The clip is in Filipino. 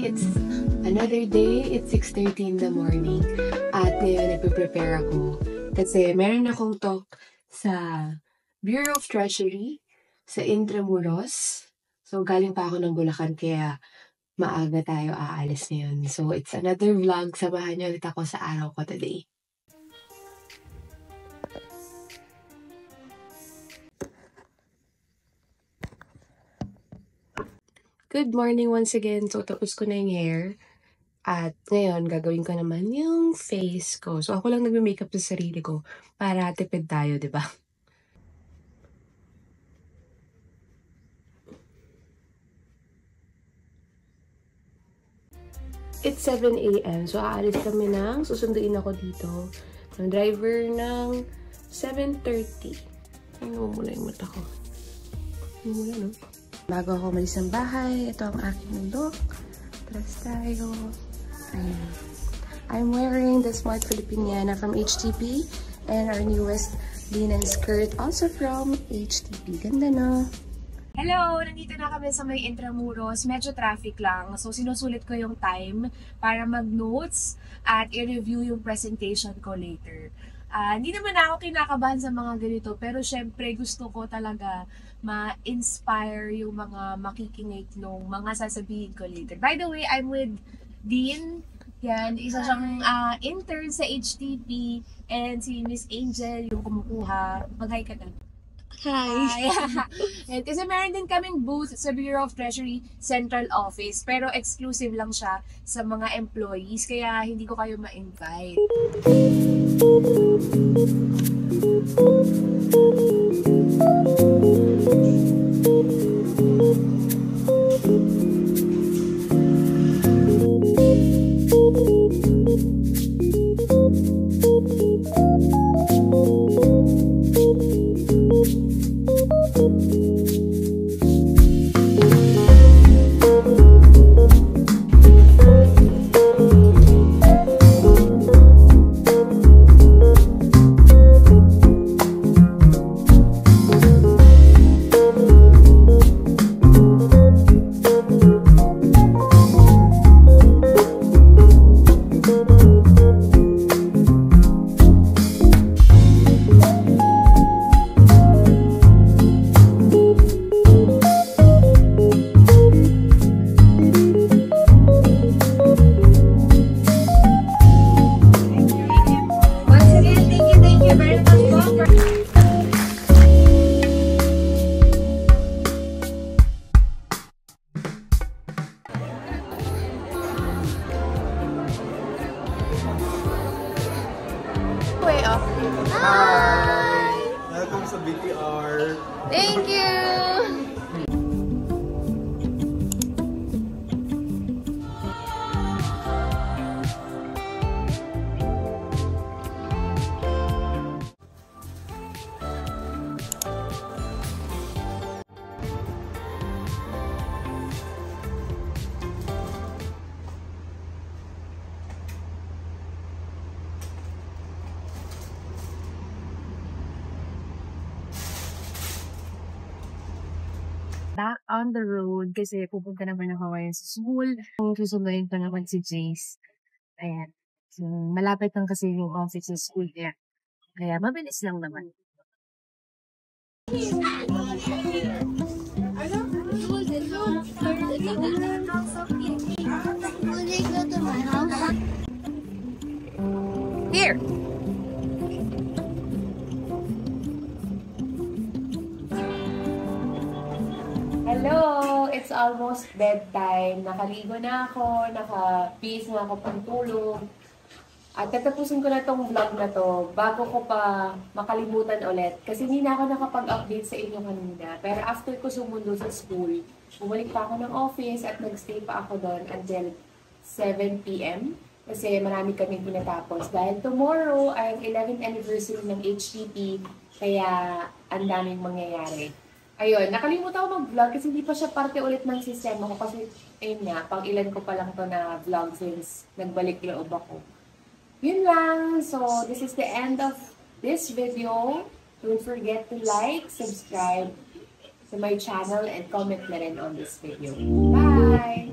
It's another day. It's 6:30 in the morning. At ngayon, nagpe-prepare ako. Kasi meron akong talk sa Bureau of Treasury sa Intramuros. So, galing pa ako ng Bulacan kaya maaga tayo aalis ngayon. So, it's another vlog. Samahan niyo ulit ako sa araw ko today. Good morning once again. So, tapos ko na yung hair. At ngayon, gagawin ko naman yung face ko. So, ako lang nagme-makeup sa sarili ko para tipid tayo, di ba? It's 7 a.m. So, aalis kami susunduin ako dito ng driver ng 7:30. Ano muna yung mata ko? Ano muna, no? Bago ako umalis ng bahay, ito ang aking look. Tras tayo. Ayan. I'm wearing the Smart Filipiniana from HTP and our newest linen skirt also from HTP. Ganda, no? Hello! Nandito na kami sa may Intramuros. Medyo traffic lang. So, sinusulit ko yung time para mag-notes at i-review yung presentation ko later. Hindi naman ako kinakabahan sa mga ganito, pero syempre gusto ko talaga ma-inspire yung mga makikinig nung mga sasabihin ko later. By the way, I'm with Dean. Yan, isa siyang intern sa HTP, and si Miss Angel yung kumukuha. Mag-hi ka na. Hi! And kasi meron din kaming booth sa Bureau of Treasury Central Office, pero exclusive lang siya sa mga employees, kaya hindi ko kayo ma-invite. Hi! Welcome sa BTR. Thank you! Back on the road kasi pupunta naman ako ngayon sa school. Susunduin ko naman si Jace. Ayan. So, malapit lang kasi yung office sa school niya. Kaya mabilis lang naman. Here! Hello! It's almost bedtime. Nakaligo na ako, naka-base na ako pantulog. At tatapusin ko na tong vlog na to bago ko pa makalimutan ulit. Kasi hindi na ako nakapag-update sa inyo kanina. Pero after ko sumundo sa school, bumalik pa ako ng office at nag-stay pa ako doon until 7 p.m. Kasi marami kaming pinatapos. Dahil tomorrow ay ang 11th anniversary ng HTP. Kaya ang daming mangyayari. Ayun, nakalimutan ko mag-vlog kasi hindi pa siya parte ulit ng sistema ko. Kasi, ayun nga, pang ilan ko pa lang to na vlog since nagbalik loob ako. Yun lang. So, this is the end of this video. Don't forget to like, subscribe to my channel, and comment na rin on this video. Bye!